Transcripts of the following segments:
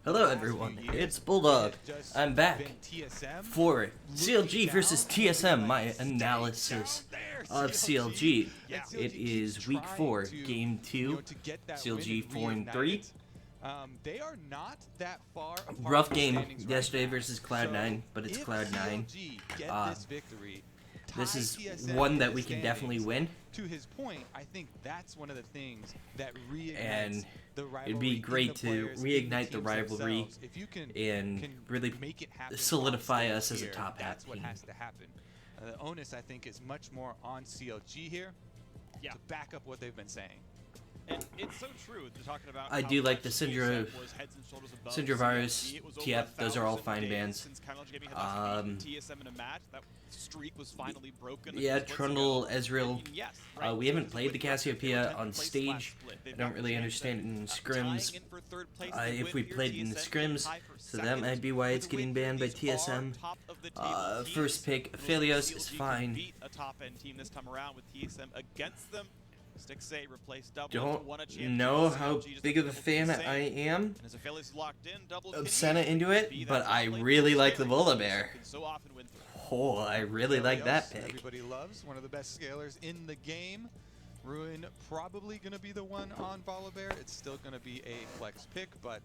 Hello everyone, it's Bulldog. I'm back for CLG versus TSM, my analysis of CLG. It is week 4, game 2, CLG 4-3. They are not that far apart. Rough game yesterday versus Cloud9, but it's Cloud9. This is one that we can definitely win. To his point, I think that's one of the things that and it'd be great to reignite the rivalry and really solidify us as a top half team. What has to happen. The onus, I think, is much more on CLG here to back up what they've been saying. And it's so true. They're talking about I do like the Syndra Virus, TF, those are all fine bands. Yeah, Trundle, Ezreal. We haven't played the Cassiopeia on stage. I don't really understand in scrims. If we played in the scrims, so that might be why it's getting banned by TSM. First pick, Aphelios is fine. Don't know how big of a fan I am of Senna into it, but I really like the Volibear. Oh, I really like that pick. Everybody loves one of the best scalers in the game. Ruin probably going to be the one on Volibear. It's still going to be a flex pick, but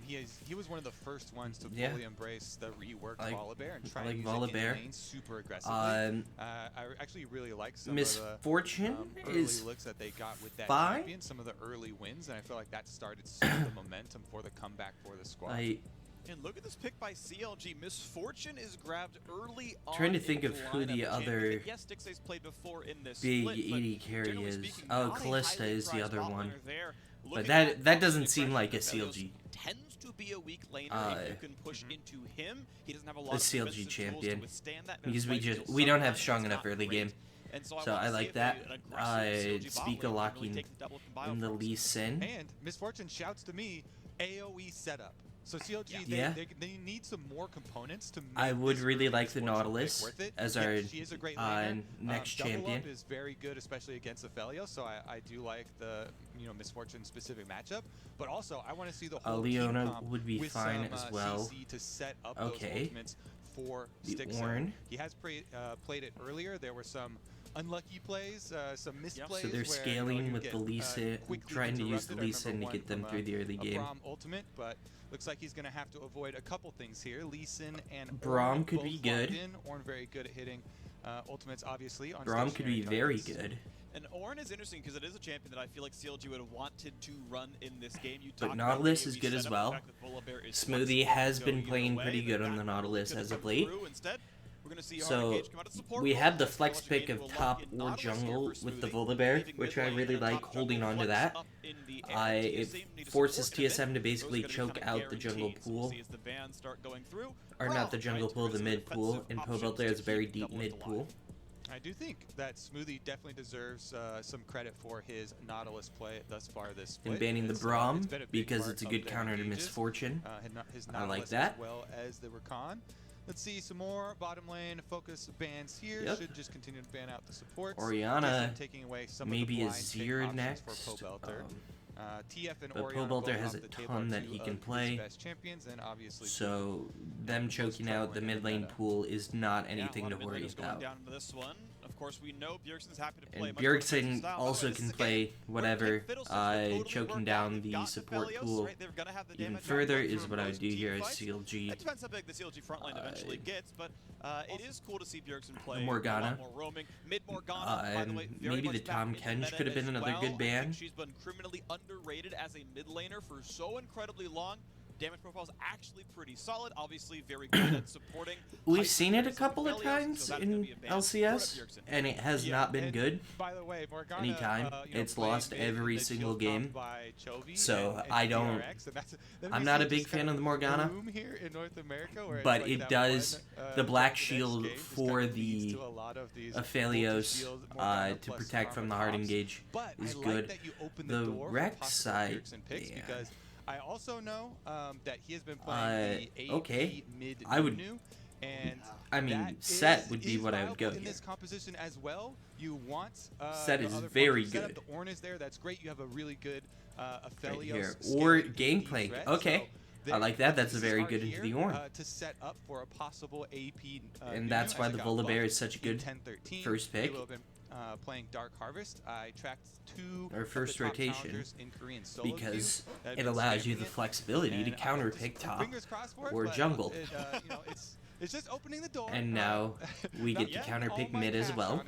he was one of the first ones to fully embrace the reworked Volibear and try to use it in lane super aggressively. I actually really like some Misfortune of the early looks that they got with that champion, some of the early wins, and I feel like that started some of the momentum for the comeback for the squad. And look at this pick by CLG. Misfortune is grabbed early on. Trying to think of who the other big AD carry is. Oh, Callista is the other one. But that doesn't seem like a CLG. Tends to be a weak laner if you can push into him. He doesn't have a lot of CLG champion because we don't have strong enough early game. So I like that. Speak a locking in the Lee Sin. And Misfortune shouts to me, AoE setup. So CLG, they need some more components to make I would really like the Nautilus as our next champion. Double up is very good, especially against Aphelios, so I do like the Misfortune specific matchup. But also, I want to see the whole Leona would be fine as well. CC to set up those ultimates for Stixxel. He has played it earlier. There were some unlucky plays, some misplays. So they're scaling with the Lee Sin, trying to use the Lee Sin to get them through the early game. Ultimate, but looks like he's going to have to avoid a couple things here. Lee Sin and Braum could be good. Ornn very good at hitting ultimates, obviously. On Braum could be very good. And Ornn is interesting because it is a champion that I feel like CLG would have wanted to run in this game. But Nautilus is good as well. Smoothie has been playing pretty good on the Nautilus as of late. So we have the flex pick of top or jungle with the Volibear, which I really like holding on to that. It forces TSM to basically choke out the jungle pool. Or not the jungle pool, the mid pool, and Pobelter is a very deep mid pool. I do think that Smoothie definitely deserves some credit for his Nautilus play thus far this split. And banning the Braum because it's a good counter to Misfortune. I like that. As well as the Rakan. Let's see some more bottom lane focus bans here. Should just continue to ban out the supports. Orianna, taking away some maybe of the Azir next. TF and but Pobelter has a ton that he can play. So them choking out the mid lane pool is not anything to worry about. Of course, we know Bjergsen's happy to play. And Bjergsen also can play whatever, choking down the support pool even further is what I would do here as CLG. It depends how big the CLG frontline eventually gets, but it is cool to see Bjergsen play Morgana. a lot more roaming. Mid Morgana, by the way, maybe the Tom Kench could have been another good ban. She's been criminally underrated as a mid laner for so incredibly long. Damage profile is actually pretty solid. Obviously, very good at supporting. We've seen it a couple of times in LCS, and it has not been good. By the way, Morgana, anytime. It's lost every single game. So I'm not a big fan of the Morgana, but it does the black shield for the Aphelios to protect from the hard engage is good. The Rex side, I also know that he has been playing the AP mid menu, and I mean, Set would be what I would go in here. this composition as well. You want Set is very good. The Ornn is there. That's great. You have a really good right here. Or Gangplank. Okay. I like that. That's a very good into the Ornn. To set up for a possible AP, and that's why the Volibear is such a good first pick. Playing Dark Harvest, I tracked 2 or first rotation in Korean solo because it allows you the flexibility to counter pick top or jungle. It's just opening the door. And now we get to counter pick mid as well.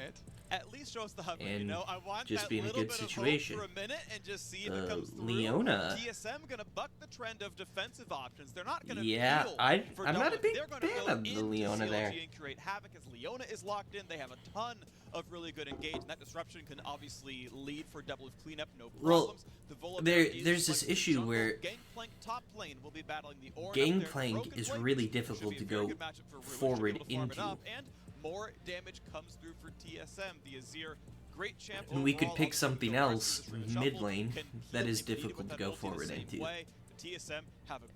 At least show us the hub. And you know, I want just that be in a little good bit situation. Of hope for a minute and just see if it comes through. Leona. TSM gonna buck the trend of defensive options. They're not gonna I'm not a big fan of the Leona CLG there. And create havoc as Leona is locked in. They have a ton of really good engage, and that disruption can obviously lead for double cleanup. No problems. Well, there's this issue where Gangplank top lane will be battling the Ornn. Gangplank is really difficult to go forward into. And more damage comes through for TSM. The Azir, great champ. And we could pick something else mid lane that is difficult to go forward into.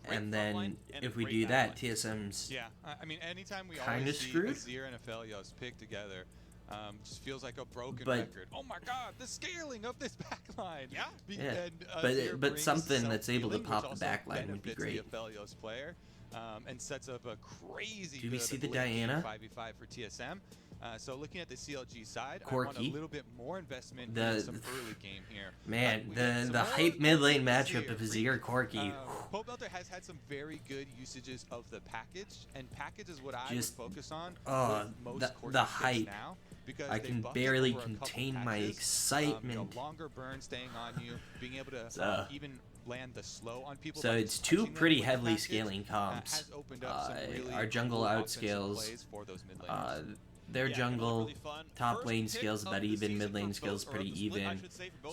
And then if we do that, TSM's I mean, anytime we kind of always see screwed. Azir and Aphelios picked together, just feels like a broken record. Oh my God, the scaling of this backline. But something that's able to pop the backline would be great. The Aphelios player, and sets up a crazy. Do we see the Diana? 5v5 for TSM. So looking at the CLG side, Corki. I want a little bit more investment in some early game here. Man, the hype mid lane matchup of Azir Corki. Pobelter has had some very good usages of the package, and package is what I would focus on. The hype. Now, I can barely contain my excitement. Longer burn staying on you, being able to even land the slow on people. So it's 2 pretty heavily scaling comps. Our jungle outscales. Their jungle top lane scales about even, mid lane scales pretty even,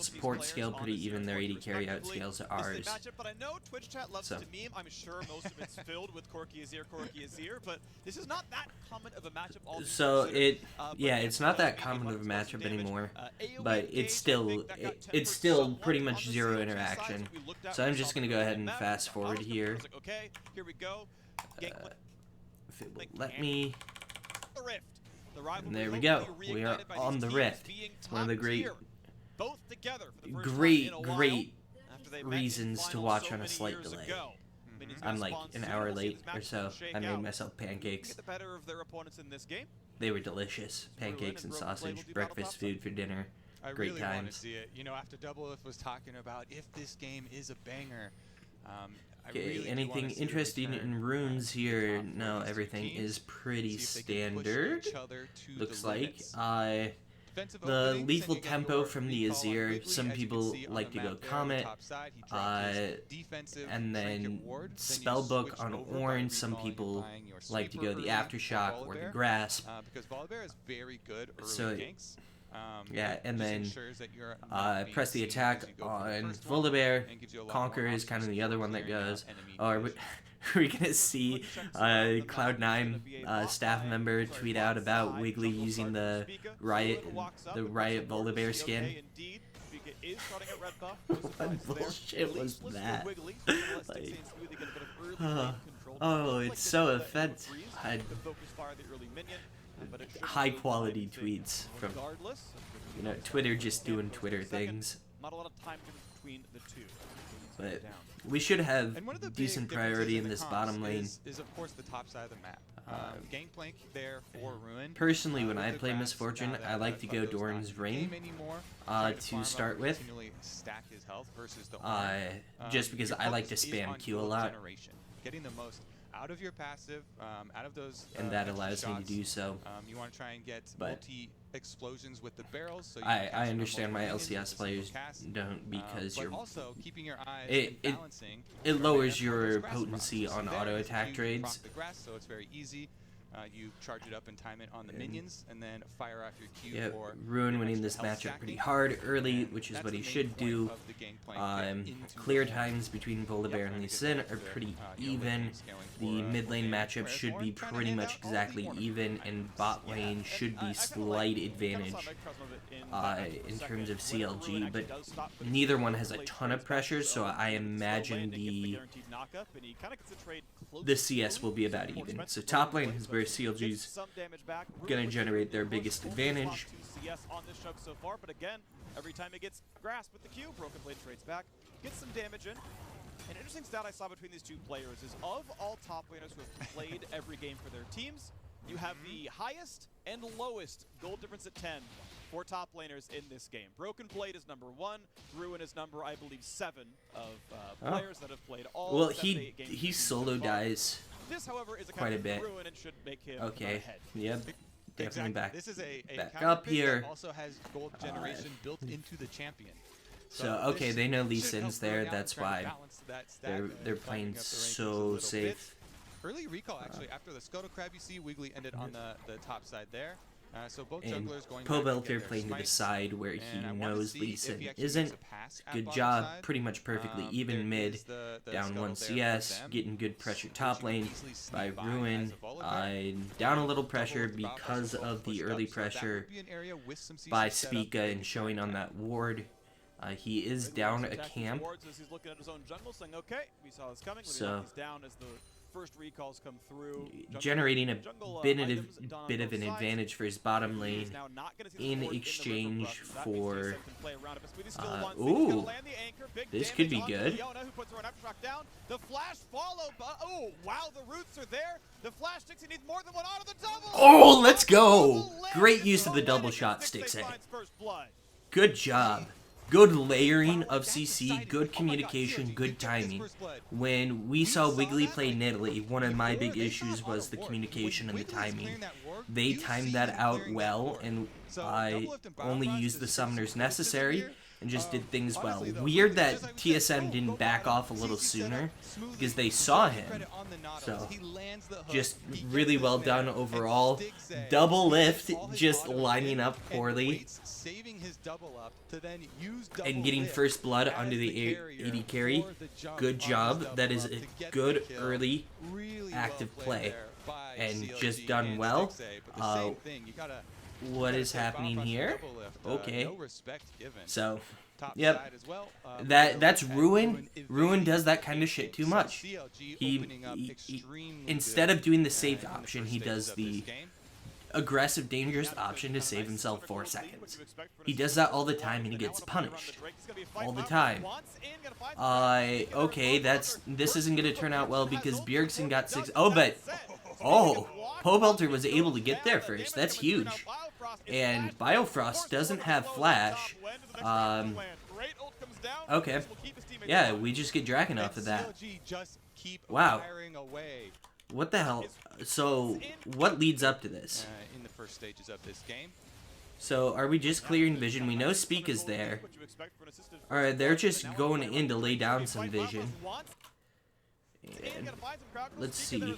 support scale pretty even, their AD carry out scales are ours. But I know Twitch chat loves to meme. I'm sure most of it's filled with Corki Azir, but this is not that common of a matchup. So it's not that common of a matchup anymore, but it's still pretty much zero interaction. So I'm just gonna go ahead and fast forward here. Okay, here we go. If it will let me. And there we we go. We are on the Rift. One of the great reasons to watch on a slight delay. I'm like an hour late or so. I made myself pancakes. They were delicious. Pancakes and sausage, breakfast food for dinner. Great times. I really want to see it. You know, after Doublelift was talking about if this game is a banger. Okay, anything interesting in runes here? No, everything is pretty standard. Looks like. The lethal tempo from the Azir, some people like to go Comet, and then Spellbook on Ornn, some people like to go the Aftershock or the Grasp. So, yeah, and then press the attack on Volibear. Conquer is kind of the other one that goes. Or we're gonna see Cloud9 staff member tweet out about Wiggly using the Riot Volibear skin. What bullshit was that? Like, oh, it's so offensive. High quality tweets from Twitter just doing Twitter things. But we should have decent priority in this bottom lane. Is of course the top side of the map. Gangplank there for Ruin. Personally, when I play Misfortune, I like to go Doran's Ring to start with. Just because I like to spam Q a lot. Getting the most out of your passive, out of those, and that allows me to do so. You want to try and get multi-explosions with the barrels. So I understand why LCS players don't, because you're also keeping your eyes balancing. It lowers your potency on auto attack trades. So it's very easy. You charge it up and time it on the minions, and then fire off your Q. Yeah, Ruin winning this matchup pretty hard early, which is what he should do. Clear times between Volibear and Lee Sin are pretty even. The mid lane matchup should be pretty much exactly even, and bot lane should be slight advantage in terms of CLG, but neither one has a ton of pressure, so I imagine the CS will be about even. So top lane has where CLG's gonna generate their biggest advantage. CS on this chunk so far, but again, every time it gets grasped with the Q, Broken Blade trades back, gets some damage in. An interesting stat I saw between these two players is of all top laners who have played every game for their teams, you have the highest and lowest gold difference at 10 for top laners in this game. Broken Blade is number 1, Ruin is number, I believe, 7 of players that have played all. Well, he solo dies. This, however, is a quite a bit. Ruin and should make him Okay. ahead. Yep. Definitely back. This is a back up here. Also has gold generation built into the champion. So okay, they know Lee Sin's there. That's why they're playing so safe. Early recall actually after the Scuttle Crab, you see Wiggly ended on the top side there. So both jugglers going Pobelter playing to the side where he knows Lee Sin isn't. Good job, pretty much perfectly even mid. Down 1 CS, getting good pressure top lane by Ruin. Down a little pressure because of the early pressure by Spica and showing on that ward. He is down a camp. So first recalls come through, generating a bit of an advantage for his bottom lane in exchange for ooh, this could be good. The flash follow, oh wow, the roots are there. The flash sticks, he needs more than one auto, the double. Oh, let's go. Great use of the double shot, Stixay. Good job. Good layering of CC, good communication, good timing. When we saw Wiggly play Nidalee, one of my big issues was the communication and the timing. They timed that out well, and I only used the summoners necessary and just did things well. Weird that TSM didn't back off a little sooner because they saw him. So, just really well done overall. Double lift, just lining up poorly. And getting first blood onto the AD carry. Good job. That is a good early active play. And just done well. What is happening here? Okay. So, yep. That's Ruin. Ruin does that kind of shit too much. He instead of doing the safe option, he does the aggressive, dangerous option to save himself 4 seconds. He does that all the time and he gets punished. All the time. Okay, this isn't going to turn out well because Bjergsen got 6. Oh, but... Oh, Pobelter was able to get there first. That's huge. And Biofrost doesn't have flash. Okay. Yeah, we just get Dragon off of that. Wow. What the hell? So, what leads up to this? In the first stages of this game. So, are we just clearing vision? We know Speak is there. Alright, they're just going in to lay down some vision. And let's see.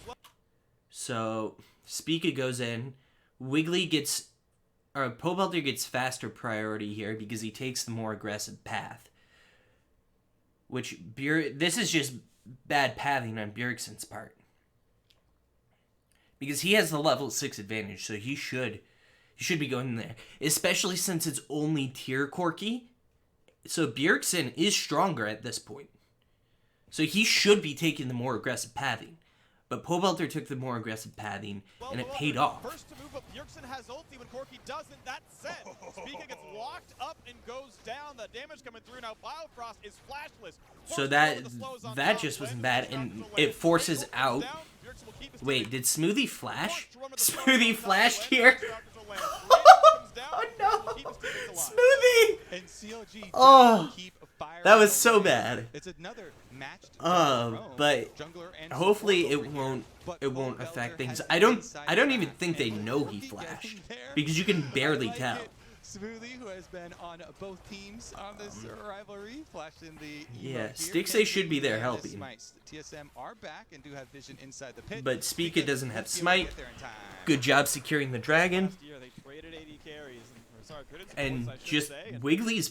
So, Spica goes in. Wiggly gets... Or Pobelter gets faster priority here because he takes the more aggressive path. Which, this is just bad pathing on Bjergsen's part. Because he has the level 6 advantage, so he should be going there. Especially since it's only tier Corki. So Bjergsen is stronger at this point. So he should be taking the more aggressive pathing. But Pobelter took the more aggressive pathing, and it paid off. First to move up, Bjergsen has ulti when Corki doesn't. That said, Spica gets locked up and goes down. The damage coming through now. Biofrost is flashless. So that just wasn't bad, and it forces out. Wait, did Smoothie flash? Smoothie flashed here. Oh no, Smoothie! Oh, that was so bad. But hopefully it won't affect things. I don't even think they know he flashed because you can barely tell. Smoothie, who has been on both teams on this rivalry, flashed in the yeah, Stixay should be there helping. TSM are back and do have vision inside the pit. But Spica doesn't have smite. Good job securing the dragon. And just Wiggly is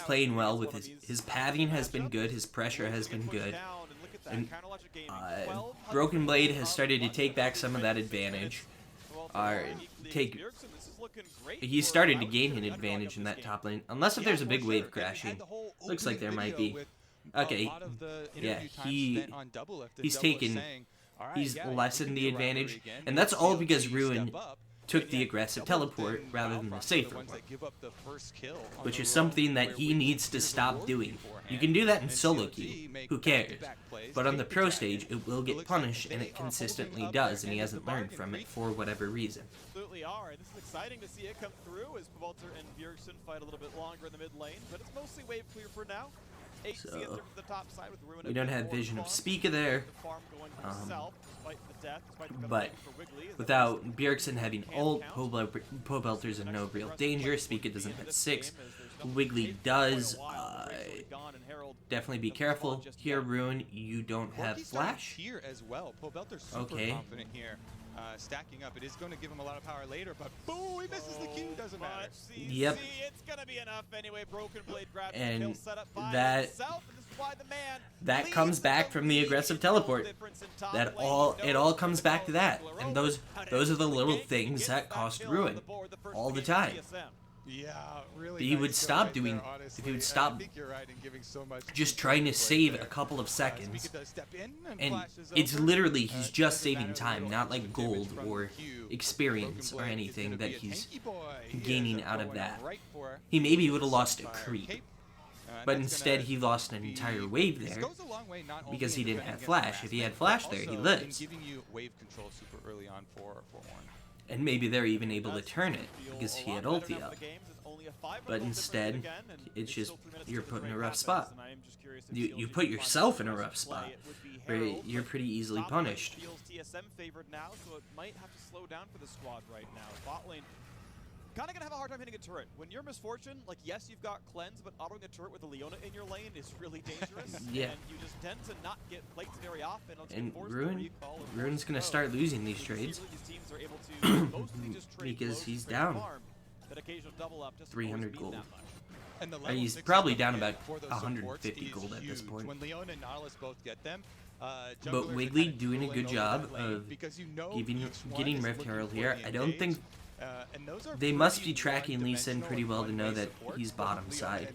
playing well with his pathing has been good, his pressure has been good. And Broken Blade has started to take back some of that advantage. He started to gain an advantage in that top lane. Unless if there's a big wave crashing. Looks like there might be. Okay, yeah, he's taken He's lessened the advantage, and that's all because Ruin took the aggressive teleport rather than the safer one, which is something that he needs to stop doing. You can do that in solo queue, who cares? But on the pro stage, it will get punished, and it consistently does, and he hasn't learned from it for whatever reason. Absolutely are, and this is exciting to see it come through as Pavelter and Bjergsen fight a little bit longer in the mid lane, but it's mostly wave clear for now. So, we don't have vision of Spica there, but without Bjergsen having ult, Pavelter's in no real danger. Spica doesn't have 6. Wiggly does. Definitely be careful. Here, Ruin, you don't have flash. Here as well. Pavelter's super confident here. Stacking up, it is going to give him a lot of power later, but boom, he misses the Q, doesn't matter. Yep. It's gonna be enough anyway. Broken Blade grabs and the kill set up by that why the man that comes back from the aggressive teleport. It all comes back to that, and those are the little things that cost Ruin all the time. Yeah, really. He would stop doing. If he would stop just trying to save a couple of seconds, and it's literally he's just saving time, not like gold or experience or anything that he's gaining out of that. He maybe would have lost a creep, but instead he lost an entire wave there because he didn't have flash. If he had flash there, he lives. And maybe they're even able to turn it because he had ulti up. But instead, it's just you're put in a rough spot. You put yourself in a rough spot where you're pretty easily punished. TSM favored now, so it might have to slow down for the squad right now. Bot lane kind of gonna have a hard time hitting a turret. When you're Misfortune, like yes, you've got cleanse, but autoing a turret with a Leona in your lane is really dangerous. Yeah. And you just tend to not get plates very often. And Ruin's gonna start losing these trades because he's down 300 gold. He's probably down about 150 gold at this point. But Wiggly doing a good job of getting Rift Herald here. I don't think they must be tracking Lee Sin pretty well to know that he's bottom side.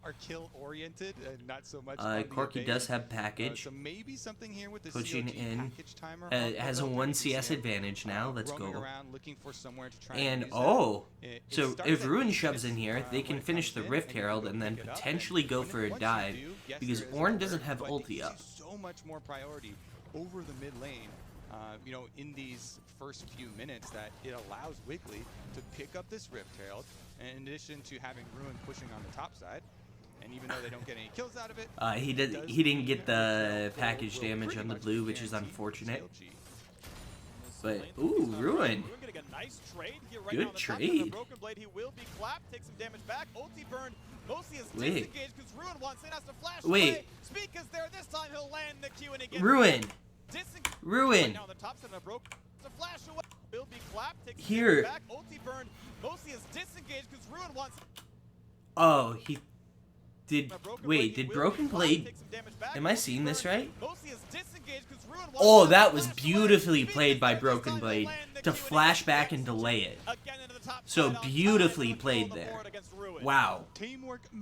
Are kill oriented and not so much Corki does have package. So maybe something here with the pushing CLG in. Timer Has a 1 CS advantage now. Let's go. And so if Ruin shoves in here, they can finish the Rift Herald and then potentially go for a dive because Ornn doesn't have ulti up. So much more priority over the mid lane. You know, in these first few minutes, that it allows Wiggly to pick up this Rift Herald, in addition to having Ruin pushing on the top side. And even though they don't get any kills out of it, he didn't get the package damage on the blue, which is unfortunate. But ooh, Ruin. Good trade. Wait. Ruin. Ruin. Here. Oh, he did. Wait, did Broken Blade? Am I seeing this right? Oh, that was beautifully played by Broken Blade to flash back and delay it. So beautifully played there. Wow.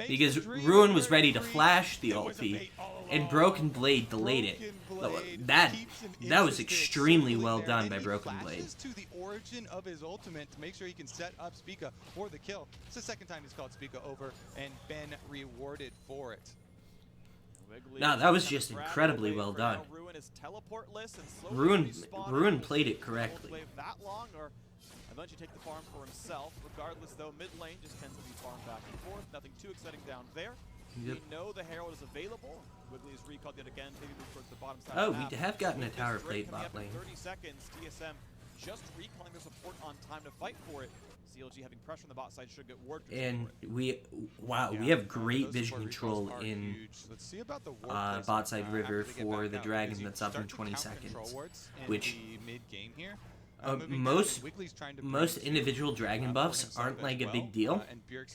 Because Ruin was ready to flash the ulti, and Broken Blade delayed it. That was extremely well done by Broken Blade. To the origin of his ultimate to make sure he can set up Spica for the kill. It's the second time he's called Spica over and been rewarded for it. No, that was just incredibly well done. Ruin played it correctly. Eventually take the farm for himself. Regardless, though, mid lane just tends to be farmed back and forth. Nothing too exciting down there. Yep. We know the Herald is available. Wiggly is recalled yet again, taking move towards the bottom side. Oh, we have gotten a tower plate bot lane. 30 seconds. TSM just recalling their support on time to fight for it. CLG having pressure on the bot side should get ward. And we have great vision control in bot side river for the dragon that's up in 20 seconds, which most individual dragon buffs aren't like a big deal.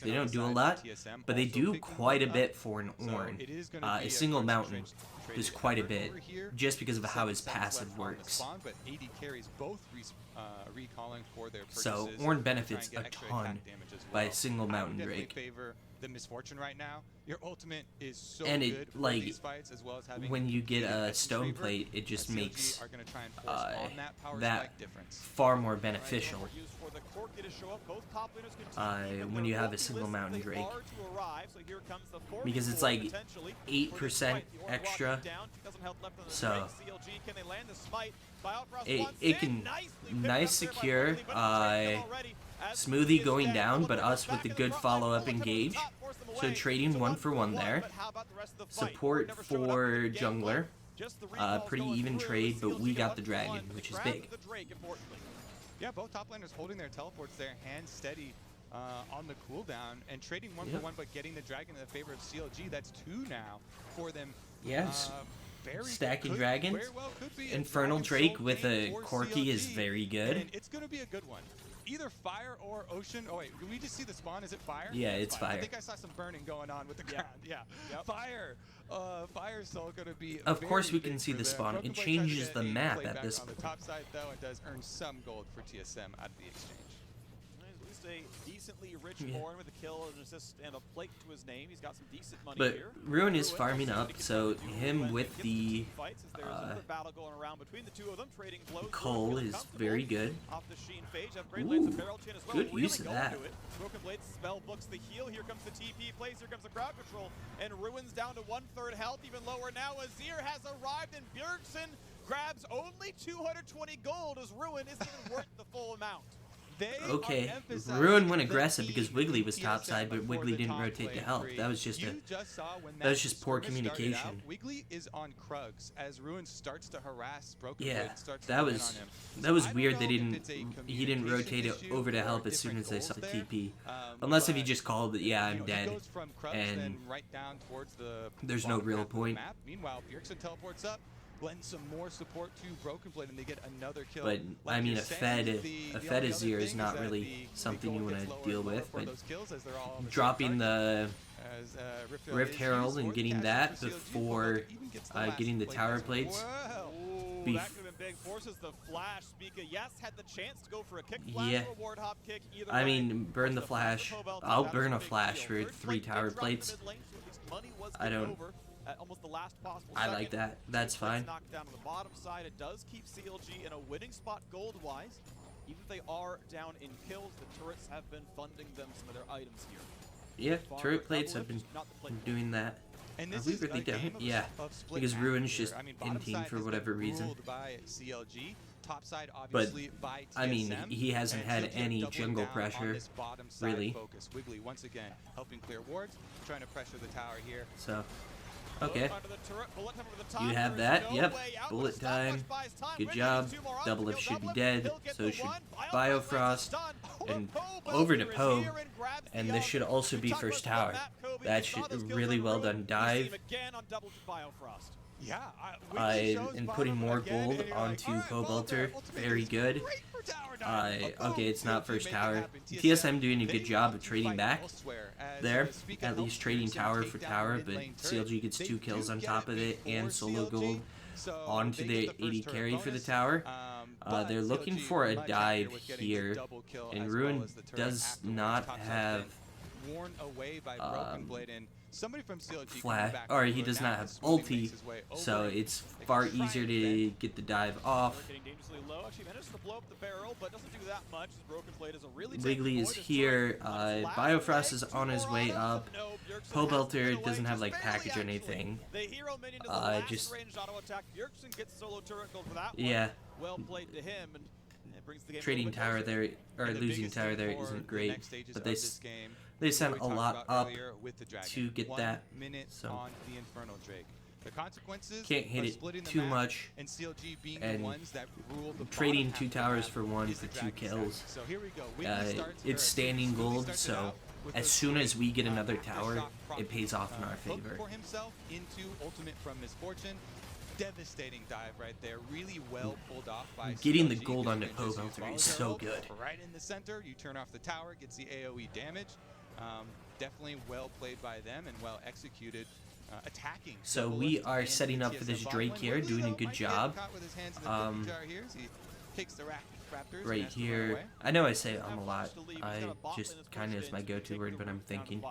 They don't do a lot, but they do quite a bit for an Ornn. A single mountain does quite a bit, just because of how his passive works. So Ornn benefits a ton by a single mountain break. the Misfortune right now, your ultimate is so and good it, for like, these fights, as well as having when you get a Essence stone Reaver. plate, it just CLG makes are gonna try and force on that power that spike difference. far more beneficial. When you have a single Mountain Drake, because it's like 8% extra, so it can nice secure, Smoothie going down, but us with the good follow-up engage, so trading 1 for 1 there. Support for jungler, pretty even trade, but we got the dragon, which is big. Yeah, both top laners holding their teleports there, hand steady on the cooldown, and trading 1 for 1, but getting the dragon in the favor of CLG. That's 2 now for them. Yes. Stacking dragons. Infernal Drake with a Corki is very good. And it's going to be a good one. Either fire or ocean. Oh wait, can we just see the spawn? Is it fire? Yeah, it's fire. I think I saw some burning going on with the ground. Yeah. Yep. Fire. Fire's still going to be. Of course, we can see the spawn. It changes the map at this point. On the top side, though, it does earn some gold for TSM out of the exchange. At least a decently rich Born with a kill, an assist, and a plate to his name. He's got some decent money but here. Ruin is farming up, so him with the Cole is very good. Ooh, good use of that. Broken Blade spell books the heal. Here comes the TP plays. Here comes the crowd control. And Ruin's down to 1/3 health, even lower now. Azir has arrived, and Bjergsen grabs only 220 gold as Ruin isn't even worth the full amount. Okay, Ruin went aggressive because Wiggly was topside, but Wiggly didn't rotate to help. That was just poor communication. Wiggly is on Krugs as Ruin starts to harass Broken Yeah, Blade, starts to that win was on weird. He didn't rotate it over to help as soon as they saw the TP. Unless if he just called it, yeah, I'm dead, and there's no real point. Meanwhile, Bjergsen teleports up, lend some more support to Broken Blade, and they get another kill. But I mean, a fed Azir is not really something you want to deal with. But dropping the Rift Herald and getting that before getting the tower plates. Big forces the flash. Spica, yes, had the chance to go for a kick flash yeah. or ward hop kick. Either I way, mean, burn the flash. I'll burn a flash for 3 tower plates. I don't. Almost the last possible I like that. That's fine. Knocked down to the bottom side. It does keep CLG in a winning spot gold-wise. Even if they are down in kills, the turrets have been funding them some of their items here. Yeah, turret plates have been doing that. Are we really down? Yeah, because Ruin's just hinting for whatever reason. But, I mean, he hasn't had any jungle pressure, really. Wiggly once again helping clear wards, trying to pressure the tower here. So, okay. You have that. Yep. Bullet time. Good job. Double F should be dead. So should Biofrost. And over to Poe. And this should also be first tower. That should really well done dive. Yeah, and putting more gold onto Poe Belter. Very good. Okay, it's not first tower. TSM doing a good job of trading back there. At least trading tower for tower, but CLG gets 2 kills on top of it and solo gold onto the 80 carry for the tower. They're looking for a dive here, and Ruin does not have flash, or he does not have ulti, so it's far easier to get the dive off. Wiggly is here, Biofrost is on his way up. Poe Belter doesn't have like package or anything. Just yeah. Trading tower there, or losing tower there isn't great, but they sent a lot up to get that, so can't hit it too much, and trading 2 towers for 1 for 2 kills. It's standing gold, so as soon as we get another tower, it pays off in our favor. Devastating dive right there, really well pulled off by getting CLG. the gold on the Poe Belter is so good. Right in the center, you turn off the tower, gets the AoE damage. Definitely well played by them and well executed. Attacking. So we are setting up for this Drake here, doing a good job. Takes the rack right here. I know I say a lot. I just kind of is my go-to word, but I'm thinking.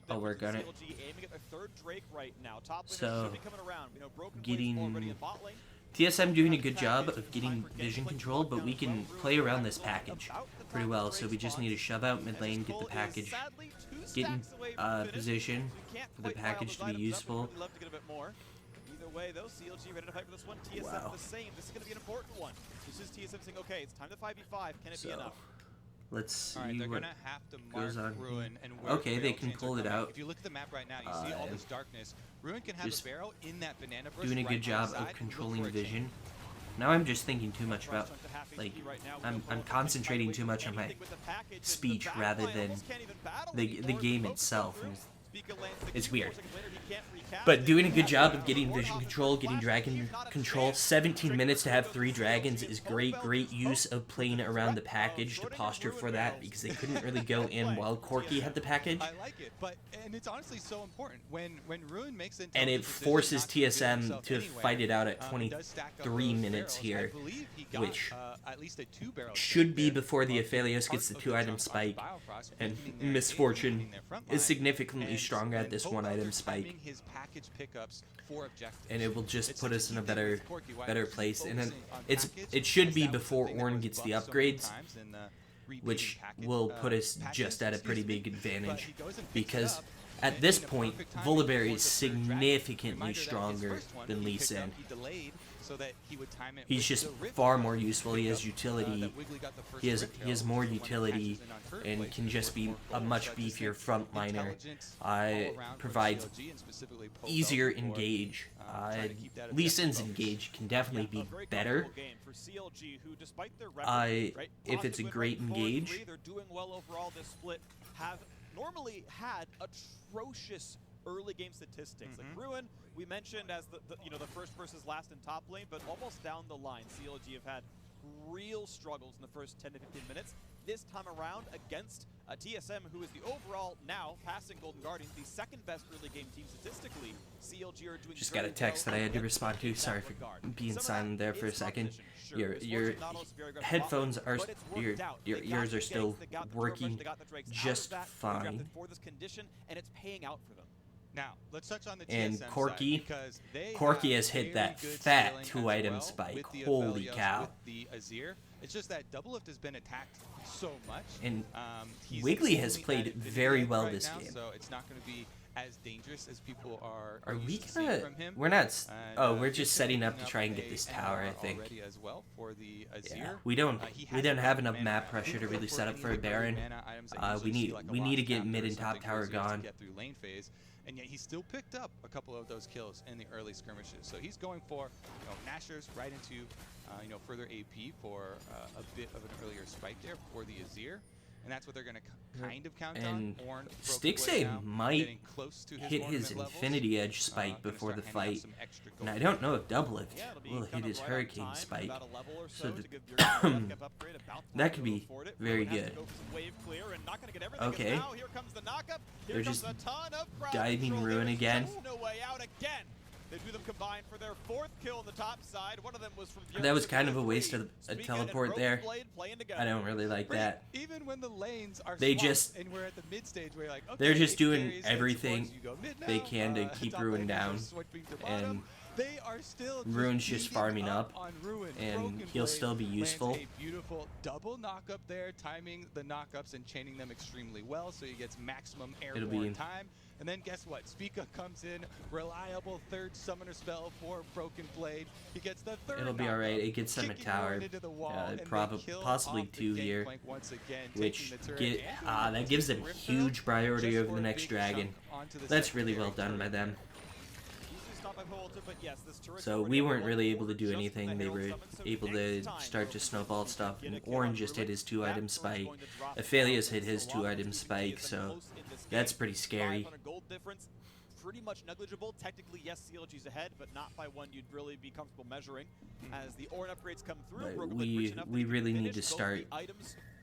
I'll work on it. So, getting TSM doing a good job of getting vision control, but we can play around this package pretty well. So we just need to shove out mid lane, get the package, get in position for the package to be useful. Either way, though, CLG ready to fight for this one. TSM the same. This is going to be an important one. This is TSM saying, okay, it's time to 5v5. Can it be enough? Let's see they're what gonna have to goes mark on. Ruin and where Okay, the they barrel can chains pull are it coming. out. If you look at the map right now, you see all this darkness. Ruin can have a barrel in that banana bush. Doing a good job of controlling vision. Now I'm just thinking too much about, like, I'm concentrating too much on my speech rather than the game itself. It's weird. But doing a good job of getting vision control, getting dragon control. 17 minutes to have 3 dragons is great use of playing around the package to posture for that, because they couldn't really go in while Corki had the package. I like it, and it's honestly so important when Ruin makes it. And it forces TSM to fight it out at 23 minutes here, which should be before the Aphelios gets the 2-item spike, and Misfortune is significantly stronger at this 1-item spike, and it will just put us in a better place. And it should be before Ornn gets the upgrades, which will put us just at a pretty big advantage, because at this point Volibear is significantly stronger than Lee Sin. He's just far more useful. He has utility. He has more utility and can just be a much beefier frontliner. Provides easier engage. Lee Sin's engage can definitely be better. If it's a great engage. Normally had atrocious early game statistics. Like Ruin, we mentioned as the first versus last in top lane, but almost down the line, CLG have had real struggles in the first 10 to 15 minutes. This time around against TSM, who is the overall, now passing Golden Guardians, the second best early game team statistically. CLG are doing just got a text that I had to respond to. Sorry for being silent there for a second. Your headphones are, your ears are still working just fine. And it's paying out for them. Now, let's touch on the and TSM Corki, side, Corki has hit that fat 2-item spike. Holy cow. The Azir. It's just that Double Lift has been attacked so much. And Wiggly has played very well this game. So it's not going to be as dangerous as people are we used to seeing from him. We're not. Oh, we're just setting up to try and get this tower, I think. As well for the Azir. Yeah, we don't have enough map pressure to really set up for a Baron. We need to get mid and top tower gone. Get through lane phase. And yet he still picked up a couple of those kills in the early skirmishes. So he's going for Nashers right into further AP for a bit of an earlier spike there for the Azir. And that's what they're going to kind of count on. Ornn Stixade might hit his Infinity Edge spike before the fight. And I don't know if Double Lift will hit his Hurricane spike. So that could be very good. Okay. They're just diving Ruin again. They do them combined for their 4th kill on the top side. One of them was from that was kind of a waste of a teleport there. I don't really like that. Even when the lanes are they just and we're at the mid stage where you're like, okay, they're just doing everything they can to keep Ruin down, and Ruin's just farming up, and he'll still be useful. A beautiful double knock up there, timing the knockups and chaining them extremely well, so he gets maximum airborne time. And then guess what? Spica comes in, reliable 3rd summoner spell for Broken Blade. He gets the 3rd. It'll be alright. It gets them a tower, possibly 2 here, which that gives them huge priority over the next dragon. That's really well done by them. So we weren't really able to do anything. They were able to start to snowball stuff, and Ornn just hit his 2-item spike. Aphelios hit his 2-item spike, so that's pretty scary. Pretty much negligible. Technically, yes, CLG's ahead, but not by one you'd really be comfortable measuring. As the Ornn upgrades come through, we really need to start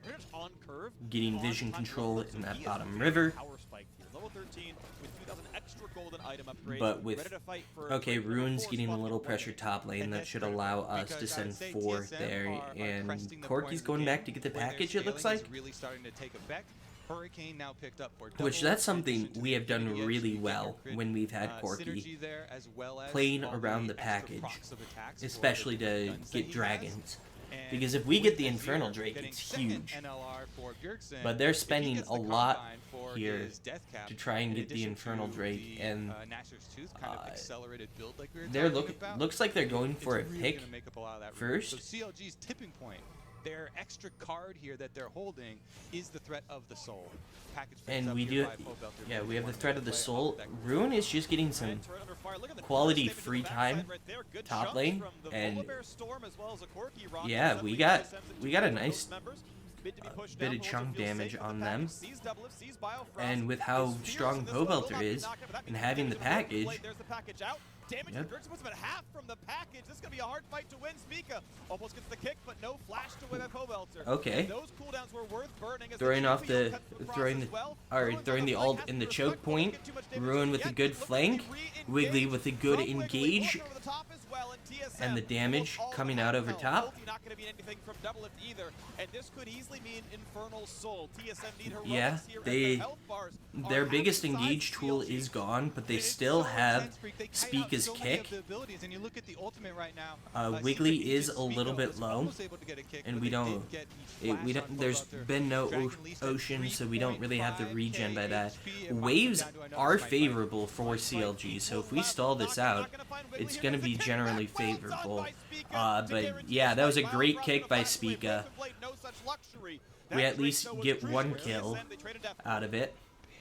Pretty much on curve. Getting vision control in that bottom river. Power spike here. Level 13 with 2,000 extra golden item upgrade. But with, ready to fight for okay, number Ruin's 4 getting a spot little in pressure top lane. That should allow us to send I'd say 4 TSM there. are And cresting the Corky's point of the going game back to get the where their package, it looks scaling is like. really starting to take effect. Hurricane now picked up for Which double, that's something in addition to we the have done Infinity Edge, really you get well your crit, when we've had Corky. synergy there, as well as Playing all around the extra package, procs of attacks for especially the to guns that get he dragons. has. Because And if we get with the Azir Infernal Drake, getting it's second huge. NLR for Bjergsen, But they're if he spending gets a the lot combine for here his death cap, to try and in get the addition Infernal to Drake, the, and Nashor's Tooth kind of accelerated build like we were they're talking about, looks like they're going it's for a really pick gonna make up a lot of that first. So CLG's tipping point, their extra card here that they're holding, is the threat of the soul. Package picks And up we here do, by Pobelter, yeah, really we have the wanting threat to of the play soul. off that Ruin is just getting some Turret under fire. Look at the quality damage to the free backside time right there. Good top chunks lane, from the and Volibear Storm as well as a Corky rocket. yeah, Suddenly we got TSM's at a 2 of nice those members. Mid to be pushed bit down, of Bullets chunk will feel damage safe on with the them. package. Sees Doublelift, sees Biofrost, And with how is fierce strong in this one, will Pobelter not be is, knocked out, but that and means having the damage on package, plate. There's the package out. Damage yep. to Bjergsen puts him at half from the package. This is going to be a hard fight to win. Spica almost gets the kick, but no flash to win at Pobelter. Okay. And those cooldowns were worth burning as Throwing the off GPO the cuts across throwing as the well. throwing the ult in the choke point. Ruin with a good flank. Wiggly with a good engage. And the damage coming out over top. Not going to be anything from Doublelift either, and this could easily mean Infernal Soul. TSM need heroics Yeah, here, and their health bars their are biggest outside engage tool CLG. is gone, but they It's still so have intense, Freak. They kite out Spica's so many kick. of the abilities, and you look at the ultimate right now, Wiggly Secret is Agent a little Spica bit was low, almost able to get a kick, and but we they did don't. get each We flash on don't. There's Pobelter. been no Dragon Least at ocean, so we don't really have the 3.5K regen by that. HP, and Waves Monster down to are another smite. favorable for CLG, so if we stall this out, it's going to be generally favorable. But yeah, that was a great kick by Spica. We at least get 1 kill out of it.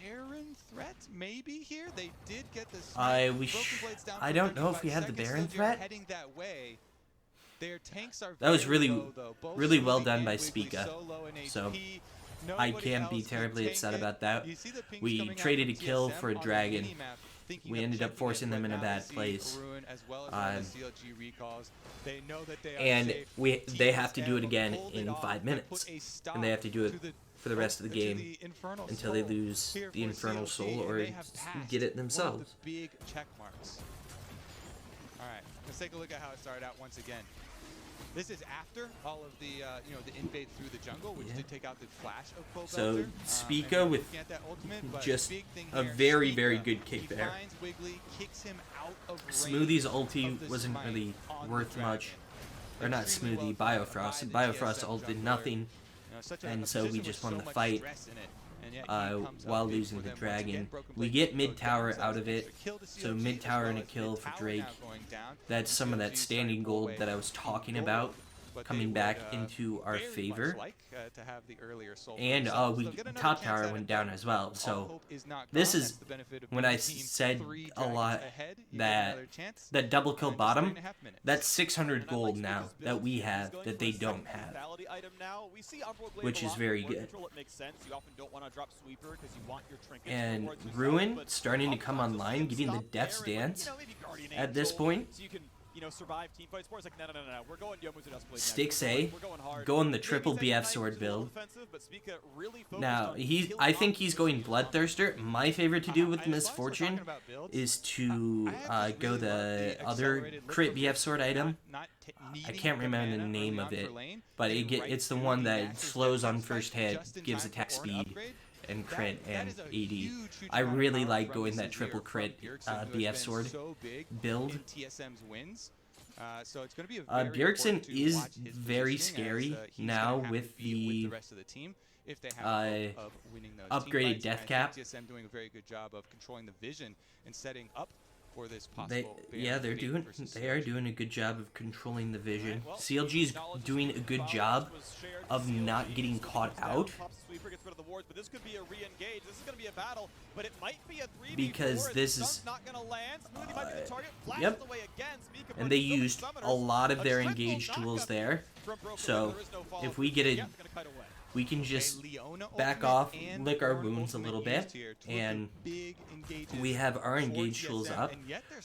Baron threat maybe here. They did get the I I don't know if we had the Baron threat. Heading that way. Their tanks are That was very really, low, though. Both really well Smoothie done and by Wiggly Spica. so low in So HP. I Nobody can't be else can terribly tank upset it. about that. You see the pings We coming out traded from a kill TSM for a on the dragon. minimap, thinking We of ended up checking forcing it, them but in a now bad they see place. Ruin as well as one of the CLG recalls. They know that they are And safe. they have to do it TSM again pulled in it off, 5 but minutes, put a stop and they have to do it to the for the rest of the to game the Infernal until they Soul lose here the for Infernal CLG, Soul and or they have passed get it one of themselves. the big check marks. All right, let's take a look at how it started out once again. This is after all of the the invade through the jungle, which did take out the flash of Pobelter. So Spica and with looking at that ultimate, but just big thing a here, very, Spica, very good kick he there. finds Wiggly, kicks him out of range Smoothie's of ulti the wasn't smite really on the worth dragon. much. Or not Extremely Smoothie, well done Biofrost. by the Biofrost TSM ult did jungler. nothing, Such a and so we position just with won so the much fight stress in it, and yet he comes up while big losing for the them once again. dragon. Broken We Blade get goes mid down, tower so out it's of an it, extra kill to so CLG, mid as tower well and a as kill mid for tower Drake. now going down. That's some of that CLG standing starting to pull gold away that I was from talking gold, about but coming they back would, into our very much favor. like, to have the earlier soul for And themselves. we They'll get another top chance tower at went it, down but as well. all So hope is not this gone. is That's the benefit of when being I a team said 3 a lot dragons ahead, you get that another chance. that double kill in just bottom, 3.5 minutes. that's 600 gold now that we have that they don't have, which is very good. And Ruin starting to come online, getting the Death's Dance at this point. Survive team fights. It's like, no, we're going Yomuzuda's play next. Sticks A, We're going hard. going the triple BF sword build. Now, I think he's going Bloodthirster. My favorite to do with Misfortune is to go the other crit BF sword item. I can't remember the name of it, but it's the one that slows on first hit, gives attack speed and crit and AD. I really like going that triple crit BF sword build. Bjergsen is very scary now with the upgraded death cap. TSM doing a very good job of controlling the vision and setting up for this They are doing a good job of controlling the vision. CLG's doing a good job of not getting caught out. Because this is yep. And they used a lot of their engage tools there. So if we get it, we can just back off, lick our wounds a little bit, and we have our engage tools up.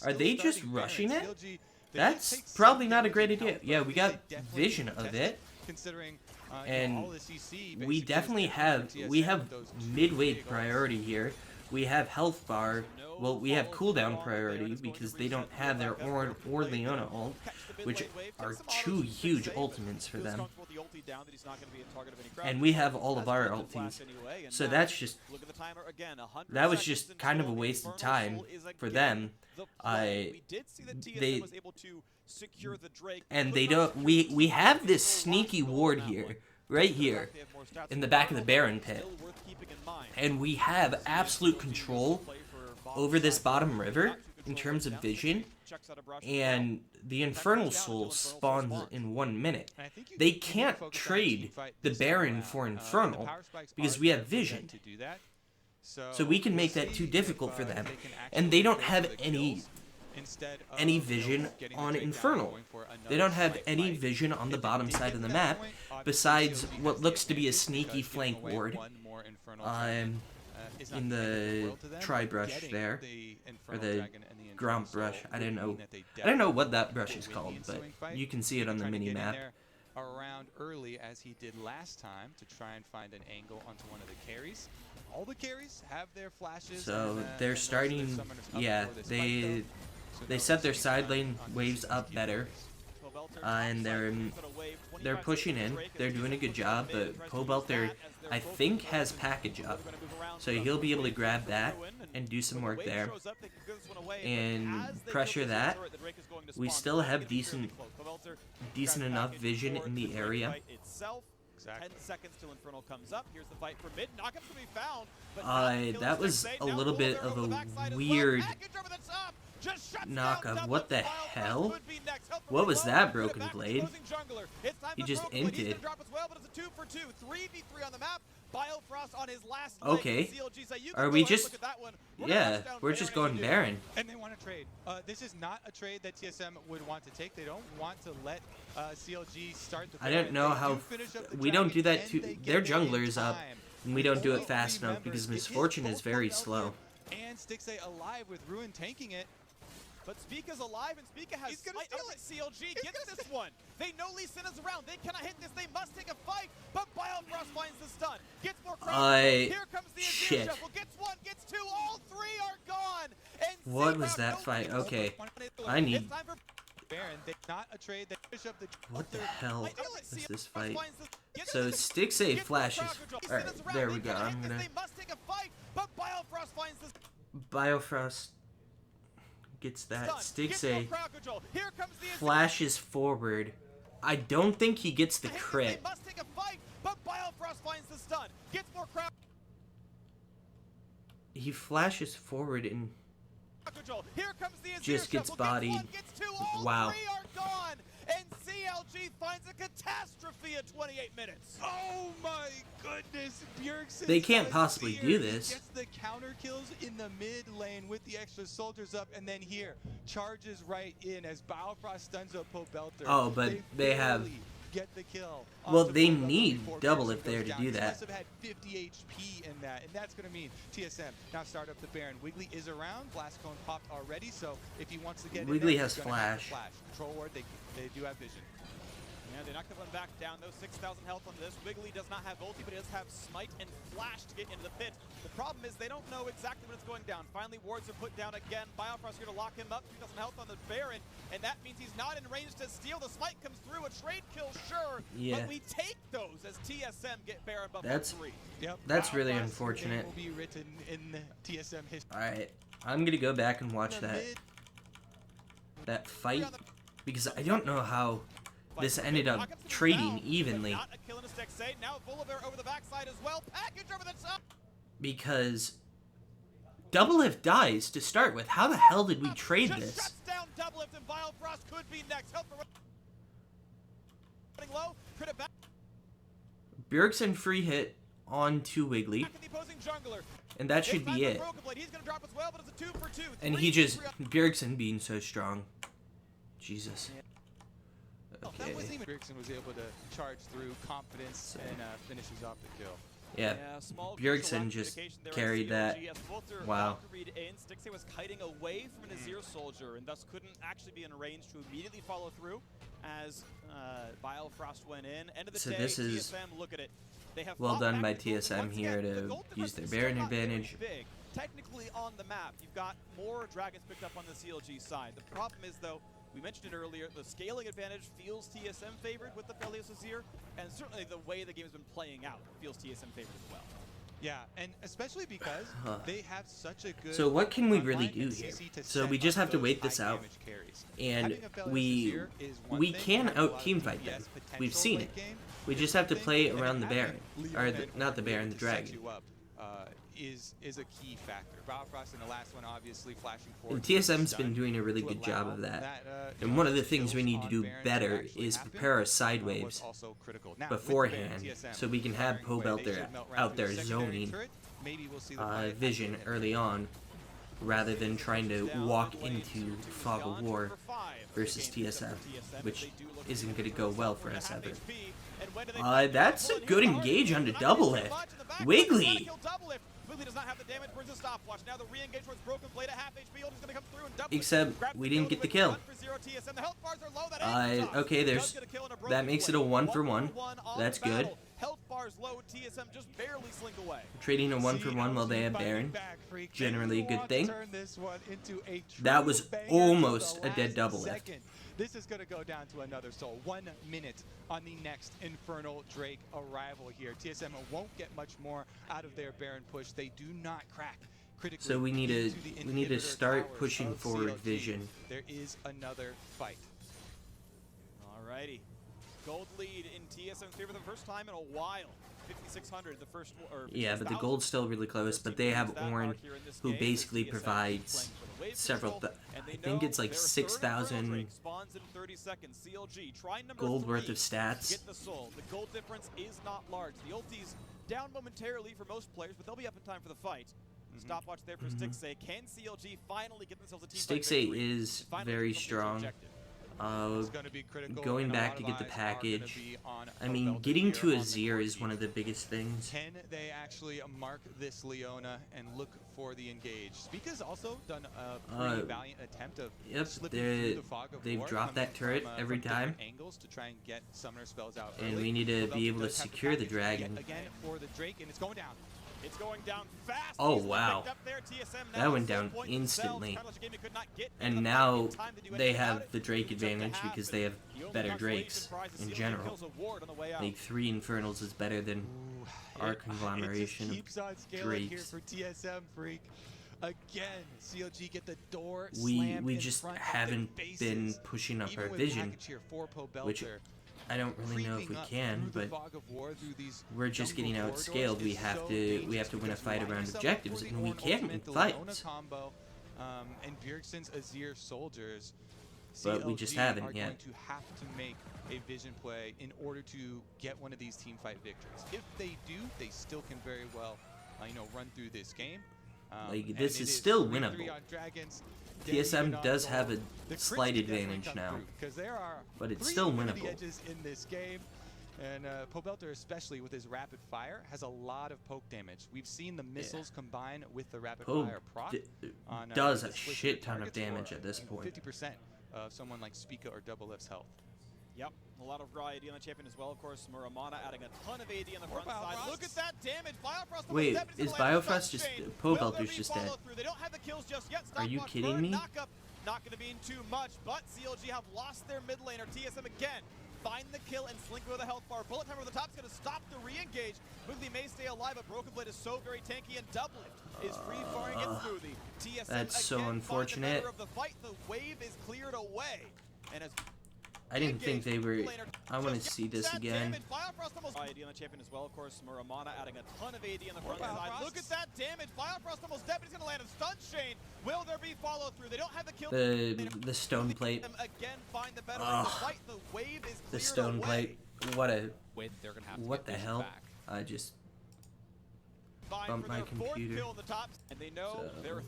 Are they just rushing it? That's probably not a great idea. Yeah, we got vision of it. considering and all the CC we definitely have mid-weight priority here. We have health bar. Well, we have cooldown priority because they don't have their or Leona ult, which are two huge ultimates for them. And we have all of our ultis. So that was just kind of a waste of time for them. We have this sneaky ward here, right here, in the back of the Baron pit. And we have absolute control over this bottom river in terms of vision, and the Infernal Soul spawns in 1 minute. They can't trade the Baron for Infernal because we have vision. So we can make that too difficult for them. And they don't have any vision on Infernal. They don't have any vision on the bottom side of the map besides what looks to be a sneaky flank ward in the tri-brush there, or the Gromp brush. I don't know what that brush is called, but you can see it on the mini-map. Around early as he did last time to try and find an angle onto one of the carries. All the carries have their flashes. So they're starting, yeah, they set their side lane waves up better, and they're pushing in. They're doing a good job, but Pobelter, I think, has package up, so he'll be able to grab that and do some work there and pressure that. We still have decent enough vision in the area. 10 seconds till Infernal comes up. Here's the fight for mid. Knockup's gonna be found, but that was a little bit of a weird knockup. What the hell? What was that, Broken Blade? He just inted. Okay. Are we just... Yeah, we're just going Baron. And they want to trade. This is not a trade that TSM would want to take. They don't want to let CLG start the Baron. I don't know how... We don't do that to... Their jungler is up, and we don't do it fast enough because Misfortune is very slow. And Stixay alive with Ruin tanking it. But Spica's alive, and Spica has Smite up at CLG. Gets this one. They know Lee Sin is around. They cannot hit this. They must take a fight. But Biofrost finds the stun. Gets more crowd. Here comes the Azir Shuffle. Gets one, gets two. All three are gone. And what was that fight? Okay. I need... What the hell is this fight? So Stixay flashes... Alright, there we go. I'm gonna... Biofrost gets that. Stixay flashes forward. I don't think he gets the crit. He flashes forward and just gets bodied. Wow. And CLG finds a catastrophe at 28 minutes. Oh my goodness, Bjergsen. They can't possibly do this. Gets the counter kills in the mid lane with the extra soldiers up, and then here charges right in as Biofrost stuns up Pobelter. Oh, but they have... Get the kill. Well, they need double if they're to do that. Must have had 50 HP in that, and that's going to mean TSM now start up the Baron. Wiggly is around. Blast Cone popped already, so if he wants to get Wiggly in there, has flash. Control ward, they do have vision. Yeah, they knocked the one back down, though. 6,000 health on this. Wiggly does not have ulti, but he does have Smite and Flash to get into the pit. The problem is they don't know exactly when it's going down. Finally, wards are put down again. Biofrost here to lock him up. 3,000 health on the Baron, and that means he's not in range to steal. The Smite comes through. A trade kill, sure, but we take those as TSM get Baron buff on 3. Yep. That's really unfortunate. Will be written in TSM history. Alright, I'm gonna go back and watch that fight, because I don't know how this ended up trading evenly. Because Doublelift dies to start with. How the hell did we trade this? Bjergsen free hit onto Wiggly, and that should be it. And he just... Bjergsen being so strong. Jesus. Okay. That wasn't even Bjergsen was able to charge through confidence and finishes off the kill. Yeah, Bjergsen just carried that. Wow. Stixxay was kiting away from an Azir soldier and thus couldn't actually be in range to immediately follow through as Biofrost went in. End of the So day, this is TSM, look at it. They have well done by fought back TSM once here again. to use their Baron advantage. Big. Technically on the map, you've got more dragons picked up on the CLG side. The problem is, though, we mentioned it earlier, the scaling advantage feels TSM favored with the Felios Azir, and certainly the way the game has been playing out feels TSM favored as well. Yeah, and especially because they have such a good... So what can we really do here? So we just have to wait this out, and we can out-teamfight them. We've seen it. We just have to play around the Baron, or not the Baron, the Dragon. Is a key factor. Biofrost in the last one obviously flashing forward. And TSM's been doing a really good job of that. And one of the things we need to do better is prepare our side waves beforehand so we can have Pobelter out there zoning vision early on rather than trying to walk into Fog of War versus TSM, which isn't going to go well for us ever. That's a good engage onto double lift. Wiggly! Wiggly does not have the damage, burns a stopwatch. Now the re-engage towards Broken Blade at half HP. Ult is going to come through and double. Except we didn't get the kill. Okay, that makes it a 1-for-1. That's good. Health bars low, TSM just barely slink away. Trading a 1-for-1 while they have Baron, generally a good thing. That was almost a dead double lift. This is going to go down to another soul. 1 minute on the next Infernal Drake arrival here. TSM won't get much more out of their Baron push. They do not crack critically. So we need to start pushing forward CLG. vision. There is another fight. Alrighty. Gold lead in TSM's favor for the first time in a while. 5,600, the first. Yeah, but the gold's still really close. But they have Ornn, who basically provides several. I think it's like 6,000 gold worth of stats. Get the soul. The gold difference is not large. The ulti's down momentarily for most players, but they'll be up in time for the fight. Stopwatch there for Stixxay. Can CLG finally get themselves a team fight Stixxay victory is very strong. Going back to get the package. I mean, getting to Azir is one of the biggest things. Can they actually mark this Leona and look for the engage? Spica's also done a pretty valiant attempt of slipping through the fog of they've war dropped that turret every time. Angles to try and get summoner spells out And early. we need to be able to secure the dragon. Again for the Drake, and it's going down. It's going down fast. Oh wow, that went down instantly. And now they have the Drake advantage because they have better Drakes in general. Like 3 Infernals is better than our conglomeration of Drakes. For TSM Freak. Again, CLG get the door we just haven't been pushing up our vision, which I don't really know if we can, but we're just getting outscaled. We have to win a fight around objectives, and we can win fights. And Bjergsen's Azir soldiers, But we just haven't yet. Going to have to make a vision play in order to get one of these team fight victories. If they do, they still can very well, run through this game. Like this is still winnable. TSM does have a slight advantage now, but it's still winnable. In this game. And Pobelter, especially with his rapid fire, has a lot of poke damage. We've seen the missiles combine with the rapid fire proc. Does a shit ton of damage at this point. 50% of someone like Spica or Double Lift's health. Yep, a lot of raw AD on the champion as well. Of course, Muramana adding a ton of AD on the front side. Look at that damage! Biofrost. Wait, is Biofrost just Pobelter's just dead? They don't have the kills just yet. Are you kidding me? Knockup, not going to be in too much, but CLG have lost their mid laner. TSM again. Find the kill and slink with a health bar. Bullet time over the top is going to stop the re-engage. Wiggly may stay alive, but Broken Blade is so very tanky, and Double Lift is free-firing it smoothly. TSM that's so unfortunate. Of the fight. The wave is cleared away. And as I didn't think they were. I want to see this again. AD on the champion as well, of course. Muramana adding a ton of AD on the front side. Look at that damage. Biofrost almost dead, but he's going to land a stun chain. Will there be follow through? They don't have the kill. The stone plate. Again, find the better of the fight. The wave is the stone plate. What the hell? Back. I just bumped my computer. And they know they're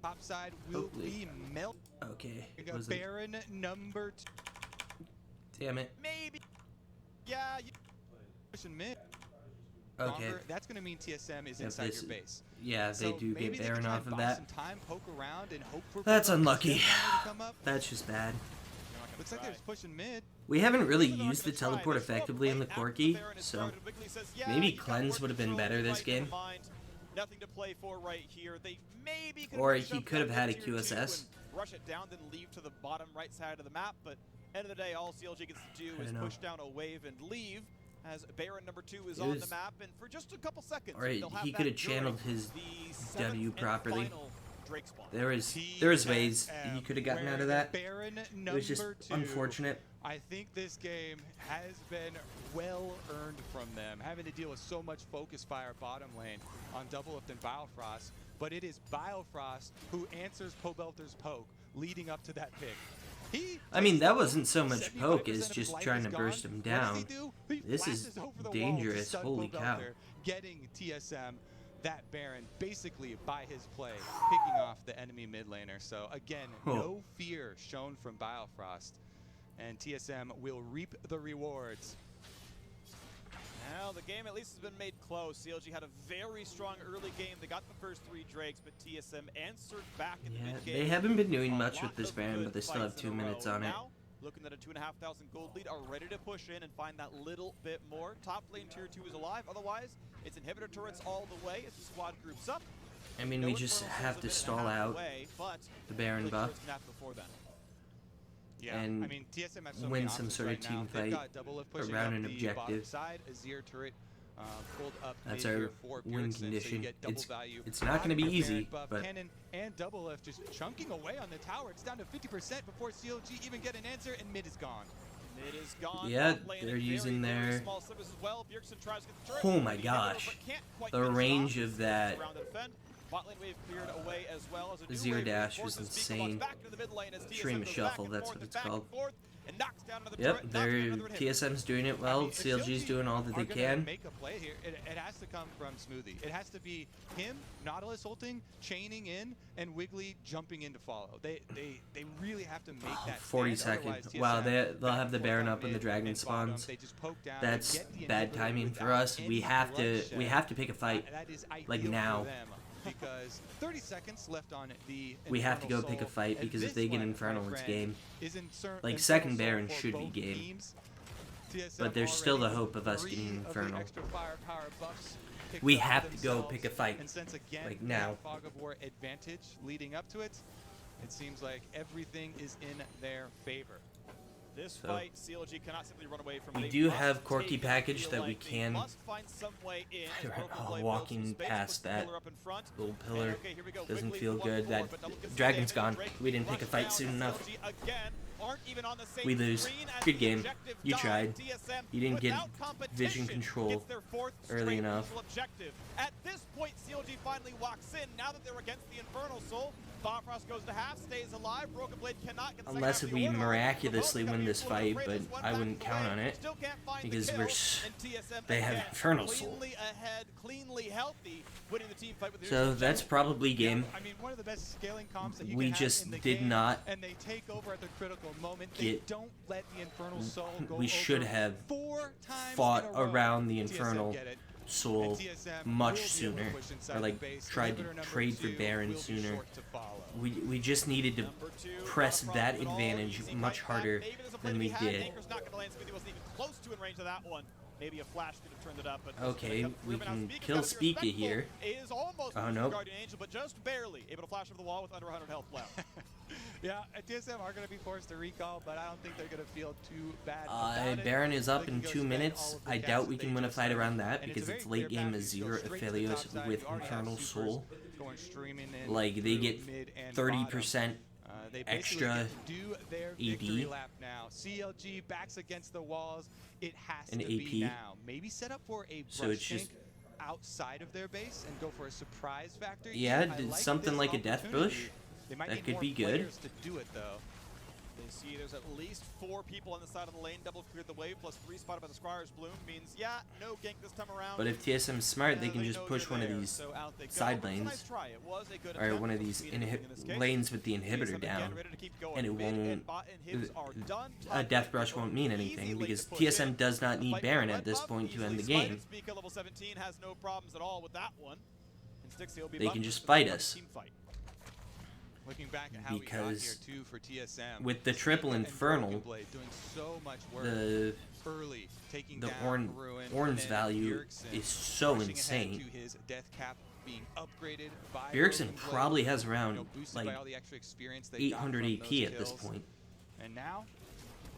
top side will be melt. Okay. Baron number 2. Damn it. Maybe. Yeah. Pushing mid. longer, that's going to mean TSM is inside your base. Yeah, they So do maybe get Baron off of that. some time, poke around, and hope for That's unlucky. to come up. That's just bad. Looks like they're just pushing mid. We haven't really used the teleport effectively in the Corki, so maybe Cleanse would have been better this game. Nothing to play for right here. They maybe could or he could have had a QSS. Rush it down, then leave to the bottom right side of the map. But end of the day, all CLG gets to do is push down a wave and leave. As Baron number 2 is on the map, and for just a couple seconds, or he could have channeled his W properly. There was ways he could have gotten out of that. It was just unfortunate. I think this game has been well earned from them, having to deal with so much focus fire bottom lane on Doublelift and Biofrost. But it is Biofrost who answers Pobelter's poke, leading up to that pick. I mean, that wasn't so much poke as just trying to burst him down. This is dangerous. Holy cow. Getting TSM that Baron basically by his play, picking off the enemy mid laner. So again, no fear shown from Biofrost. And TSM will reap the rewards. Now the game at least has been made close. CLG had a very strong early game. They got the first 3 drakes, but TSM answered back in the mid game. They haven't been doing much with this Baron, but they still have 2 minutes on it. Now, looking at a 2,500 gold lead, are ready to push in and find that little bit more. Top lane tier 2 is alive. Otherwise, it's inhibitor turrets all the way as the squad groups up. I mean, we just have to stall out the Baron buff. Yeah, and I mean, TSM has so win some sort of team fight around an objective. That's our win condition. It's not going to be easy, but Cannon and Doublelift just chunking away on the tower. It's down to 50% before CLG even get an answer, and mid is gone. Mid is gone. Yeah, they're using their... Oh my gosh, the range of that Zero Dash was insane. Stream Shuffle, that's what it's called. Yep, TSM's doing it well. CLG's doing all that they can. Make a play here. It has to come from Smoothie. It has to be him, Nautilus ulting, chaining in, and Wiggly jumping in to follow. They really have to make that 40 seconds. Wow, they'll have the Baron up when the dragon spawns. That's bad timing for us. We have to pick a fight like now. Because 30 seconds left on the we have to go pick a fight because if they get Infernal, it's game. Like, second Baron should be game. But there's still the hope of us getting Infernal. We have to go pick a fight. Like, now. Fog of War advantage leading up to it. It seems like everything is in their favor. This fight, CLG cannot simply run away from. We do have Corki package that we can. Walking past that gold pillar doesn't feel good. That dragon's gone. We didn't pick a fight soon enough. We lose. Good game. You tried. You didn't get vision control early enough. At this point, CLG finally walks in. Now that they're against the Infernal Soul, Biofrost goes to half, stays alive. Broken Blade cannot get unless if we miraculously win this fight, but I wouldn't count on it because they have Infernal Soul. So that's probably game. I mean, one of the best scaling comps that you we can just have in the did game, not and they take over at the critical moment. They don't let the Infernal Soul go. We should have 4 times fought around the Infernal Soul much sooner, or like tried to trade for Baron sooner. We just needed to press that advantage much harder than we did. Maybe a flash could have turned it up, but okay, we can kill Speaker here. Oh no. But just barely able to flash over the wall with under 100 health left. Yeah, TSM are going to be forced to recall, but I don't think they're going to feel too bad. Baron is up in 2 minutes. I doubt we can win a fight around that because it's late game Azir Aphelios with Infernal Soul. Like, they get 30% extra AD CLG backs against the walls. It has and to AP. Be now. Maybe set up for a so it's just outside of their base and go for a surprise factor. Yeah, something like a death bush. That could be good. To do it, though. They see there's at least 4 people on the side of the lane, double cleared the wave, plus 3 spotted by the Squire's Bloom, means, yeah, no gank this time around. But if TSM's smart, they can just push one of these side lanes, or one of these lanes with the inhibitor down, and it won't, a Death Brush won't mean anything, because TSM does not need Baron at this point to end the game. They can just fight us. Looking back at how Because we got here too for TSM, with the triple Infernal, doing so much work the early, taking down Ruin, Oran's value is so pushing insane. ahead to his death cap being upgraded by Bjergsen probably has around boosted like by all the extra experience they got 800 from AP those at this kills. point. And now,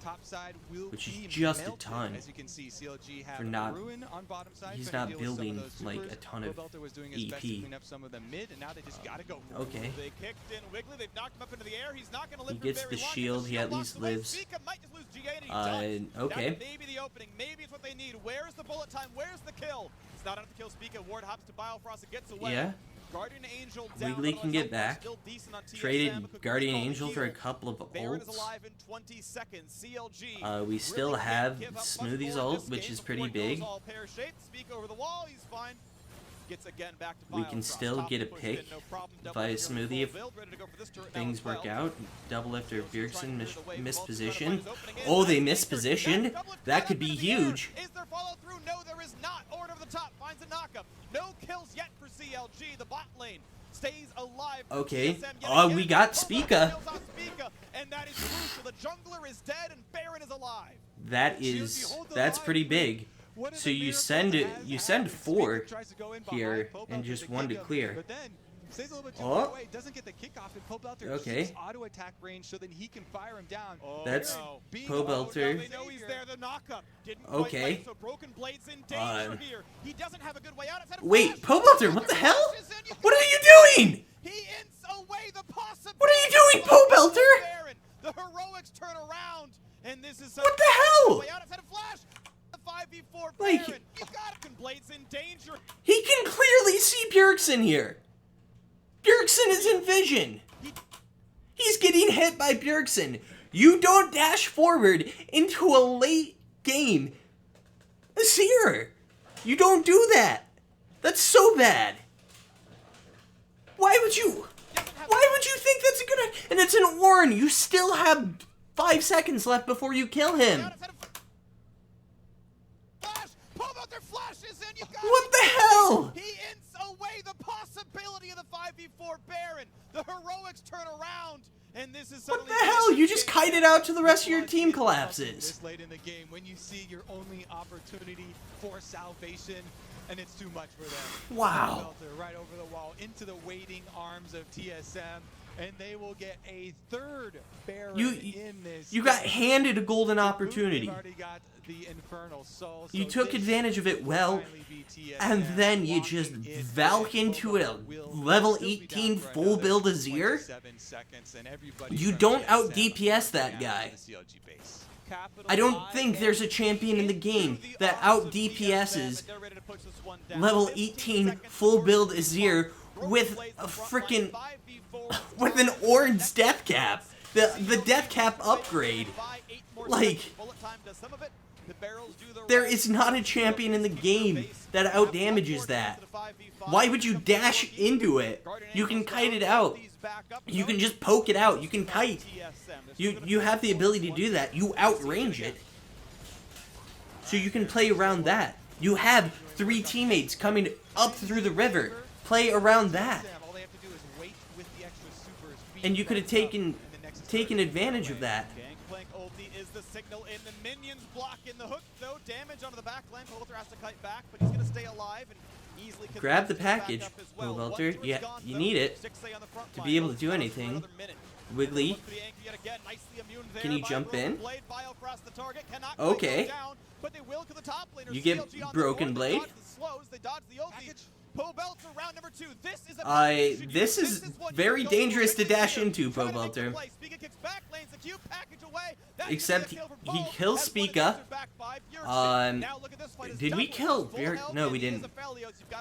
top side will Which is be just a melted. ton As you can see, CLG have for not- Ruin on bottom side. he's trying to not deal with some of building, those like, supers. a ton of Bulldog was doing his best to EP. clean up some of the mid, and now they just gotta go. Okay. They kicked in Wiggly, they've knocked him up into the air. He's not going to live He for gets very the long. shield, he at walks least away. lives. Speaker might just lose GA and he does. Okay. That may be the opening. Maybe it's what they need. Where's the bullet time? Where's the kill? It's not enough to kill Speaker. Ward hops to Biofrost and gets away. Yeah. Guardian Angel down. Wiggly can get back. Still decent on TSM. Traded Could Guardian call the Angel for a heal. couple of Baron is ults. alive in 20 seconds. CLG. We still really have can't give up much Smoothie's more in ult, this which game is before pretty it goes big. all pear-shaped. Speak over the wall. He's fine. Gets again back to We can Biofrost. still Top get a pushed pick in, no problem. Double via lift here, Smoothie if full build, ready to go for this turret now things as work well. out. Double lifter Bjergsen Missed misposition. Oh, they mispositioned? That could be huge. Is there follow through? No, there is not. Order of the top finds a knockup. No kills yet for CLG. The bot lane stays alive. Okay. TSM yet again. We got Bulldog Spica. kills on Spica, and that is crucial. The jungler is dead and Baron is alive. That's pretty big. So you send 4 here and just 1 to clear. Stays a little bit too Oh. far away, doesn't get the kickoff, and Pobelter Okay. keeps auto attack range so that he can fire him down. That's no. Pobelter. They know he's there. The knockup didn't Okay. quite land, so Broken Blade's in danger here. He doesn't have a good way out. Outside of Wait, Flash. Pobelter, what the hell? Flashes in, What are you doing? He ints away the possibility. What are you doing, Pobelter? Baron. The heroics turn around, and this is What the hell? way out outside of Flash. The 5v4 Like- Baron. You got Broken Blade's in danger. He can clearly see Bjergsen here. Bjergsen is in vision. He's getting hit by Bjergsen. You don't dash forward into a late game Seer. You don't do that. That's so bad. Why would you think that's a good idea? And it's an Ornn. You still have 5 seconds left before you kill him. Flash. Pobelter flashes in. You got What the hell? He ints away the possibility of the 5v4 Baron. The heroics turn around, and this is What the hell? You just kite it out till the rest of your team collapses. This late in the game, when you see your only opportunity for salvation, and it's too much for them. Wow. Belter right over the wall into the waiting arms of TSM, and they will get a 3rd Baron in this. You got handed a golden They've opportunity. already got the Infernal Soul, You so took this advantage of it well, finally be TSM and then you walking just it valk in. into a Bulldog will level still be 18 down for full another build Azir. 27 seconds, and everybody You from don't TSM out DPS that down guy. to the CLG base. I don't think there's a champion in the game that out DPS's level 18 full build Azir with a freaking with an orange death cap. The death cap upgrade. Like, there is not a champion in the game that out damages that. Why would you dash into it? You can kite it out. You can just poke it out. You can kite. You have the ability to do that. You outrange it. So you can play around that. You have 3 teammates coming up through the river. Play around that. And you could have taken advantage of that. Gangplank ulti is the signal in. The minions blocking the hook, though. Damage onto the back lane. Bolter has to kite back, but he's going to stay alive and easily Grab the contest it back package, up as well. Bolter. One Yeah, turret's gone, you though. need it 6A on the front to line. be able to do Goes for anything. another minute. Wiggly. Look for the anchor yet again. Nicely immune there Can you by jump Broken in? Blade. Biofrost the target. Cannot Okay. go down, but they will kill the top laner. You get CLG on the Broken board. They Blade. dodge the slows. They dodge the ulti. Pobelter round number 2. This is a This is very dangerous to dash into, Pobelter. Except he kills Spica. Did we kill Bjerg? No, we didn't.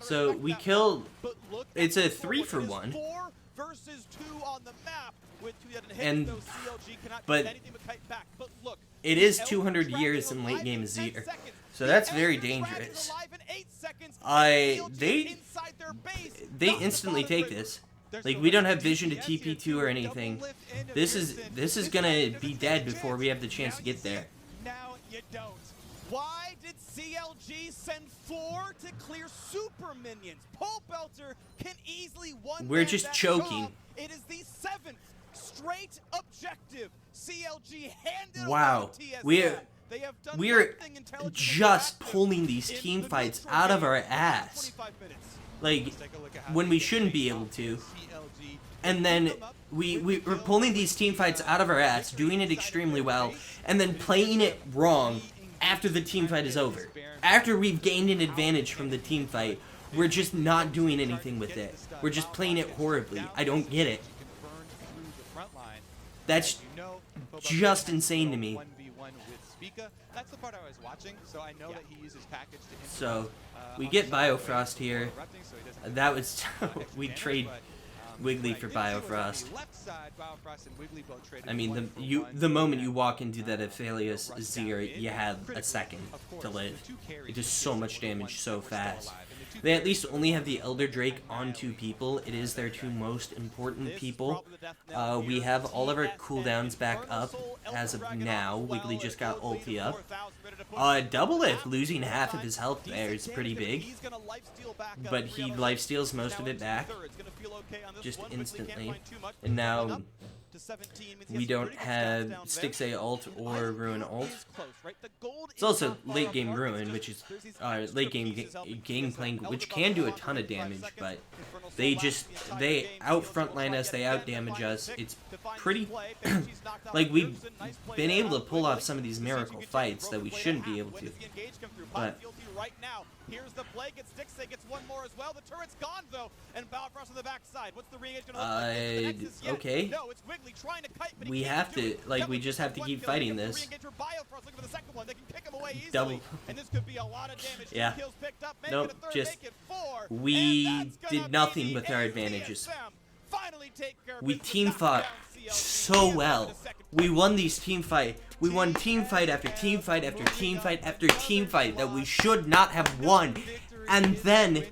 So we killed. It's a 3-for-1. 4 versus 2 on the map. And CLG cannot but do anything but kite back. But look, it is 200 years in late game Azir, so that's very dangerous. They instantly take this. Like, we don't have vision to TP2 or anything. This is gonna be dead before we have the chance to get there. Now you don't. Why did CLG send 4 to clear super minions? Pole Belter can easily one. We're just choking. It is the 7th straight objective. CLG handed wow, we're just pulling these team fights out of our ass. Like, when we shouldn't be able to. And then we're pulling these team fights out of our ass, doing it extremely well, and then playing it wrong after the team fight is over. After we've gained an advantage from the team fight, we're just not doing anything with it. We're just playing it horribly. I don't get it. That's just insane to me. That's the part I was watching, so I know that he uses package to So, we get Biofrost here. That was... we trade Wiggly for Biofrost. I mean, the moment you walk into that Aphelios Azir, you have a second to live. It does so much damage so fast. They at least only have the Elder Drake on 2 people. It is their 2 most important people. We have all of our cooldowns back up as of now. Wiggly just got ulti up. Doublelift losing half of his health there is pretty big. But he lifesteals most of it back. Just instantly. And now we don't have Stixxay ult or Ruin ult. It's also late game Ruin, which is late game Gangplank, which can do a ton of damage, but they out frontline us, they out damage us. It's pretty like we've been able to pull off some of these miracle fights that we shouldn't be able to. But here's the play, gets Stixxay, gets one more as well. The turret's gone though, and Biofrost on the backside. What's the re-engage gonna look like? Okay. No, it's Wiggly trying to kite, but we have to, like, we just have to keep fighting this. Double. And this could be a lot of damage. Yeah. Kills picked up, nope, just we did nothing with our advantages. We team fought so well. We won these team fight. We won team fight after team fight after team fight after team fight that we should not have won. And then,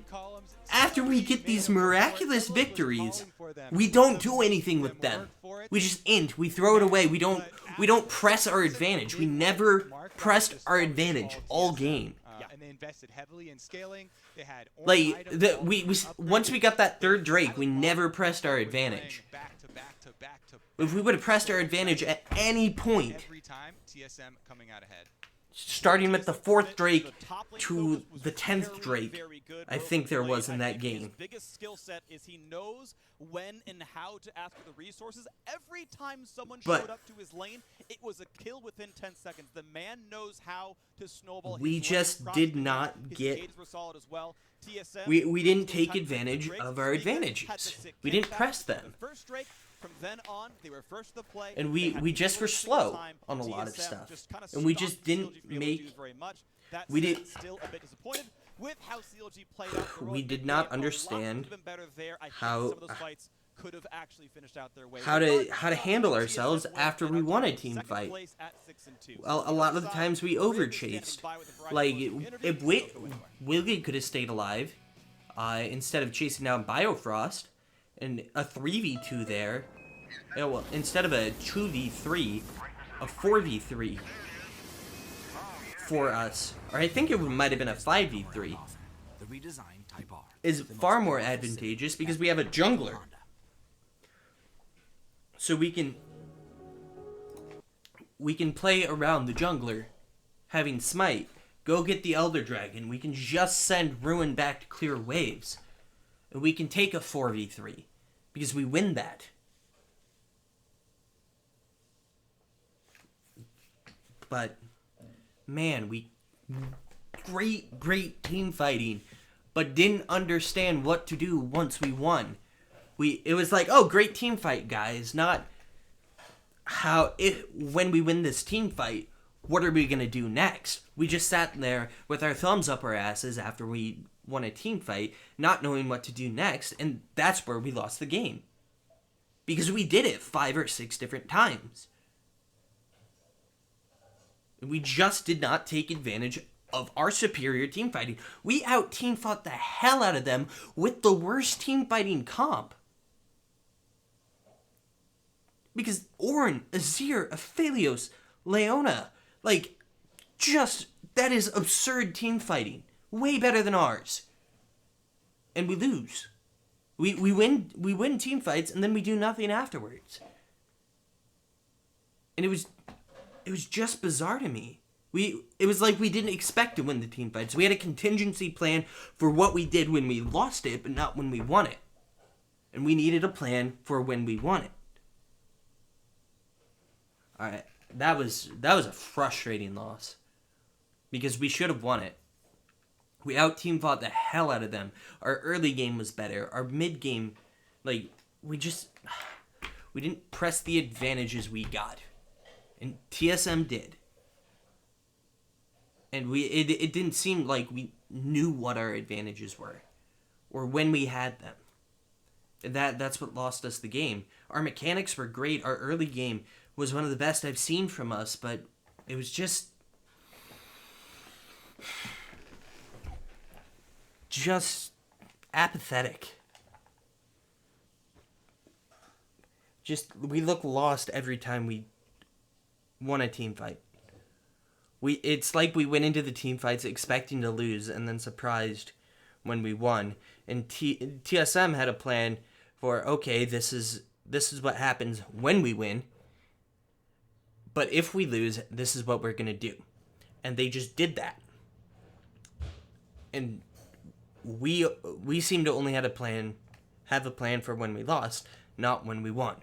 after we get these miraculous victories, we don't do anything with them. We just int. We throw it away. We don't press our advantage. We never pressed our advantage all game. And they invested heavily in scaling. They had like we once we got that 3rd Drake, we never pressed our advantage. If we would have pressed our advantage at any point, every time, TSM coming out ahead. Starting with the 4th Drake to the 10th Drake, I think there was in that game. His biggest skill set is he knows when and how to ask for the resources. Every time someone showed up to his lane, it was a kill within 10 seconds. The man knows how to snowball. We just did not get... We didn't take advantage of our advantages. We didn't press them. From then on, they were first to the play, and we just were slow on a lot of stuff, and we just didn't make. We did. Still a bit disappointed with how CLG played out. We did not understand how to handle ourselves after we won a team fight. Well, a lot of the times we overchased. Like if Wiggly could have stayed alive, instead of chasing down Biofrost. And a 3v2 there. Yeah, well, instead of a 2v3, a 4v3 for us. Or I think it might have been a 5v3. Is far more advantageous because we have a jungler. So we can play around the jungler, having smite. Go get the Elder Dragon. We can just send Ruin back to clear waves. And we can take a 4v3 because we win that. But man, great team fighting, but didn't understand what to do once we won. It was like, oh, great team fight, guys, not when we win this team fight, what are we gonna do next? We just sat there with our thumbs up our asses after we won a team fight, not knowing what to do next, and that's where we lost the game. Because we did it 5 or 6 different times. We just did not take advantage of our superior team fighting. We out-team fought the hell out of them with the worst team fighting comp. Because Ornn, Azir, Aphelios, Leona, like, just, that is absurd team fighting. Way better than ours. And we lose. We win team fights, and then we do nothing afterwards. And it was just bizarre to me. It was like we didn't expect to win the team fights. We had a contingency plan for what we did when we lost it, but not when we won it. And we needed a plan for when we won it. Alright, that was a frustrating loss. Because we should have won it. We out-team fought the hell out of them. Our early game was better. Our mid-game, like, we didn't press the advantages we got. And TSM did. And it didn't seem like we knew what our advantages were. Or when we had them. And that's what lost us the game. Our mechanics were great. Our early game was one of the best I've seen from us, but it was just apathetic. We look lost every time we won a team fight. It's like we went into the team fights expecting to lose and then surprised when we won. And TSM had a plan for, okay, this is what happens when we win. But if we lose, this is what we're going to do. And they just did that. And we seem to only have a plan for when we lost, not when we won.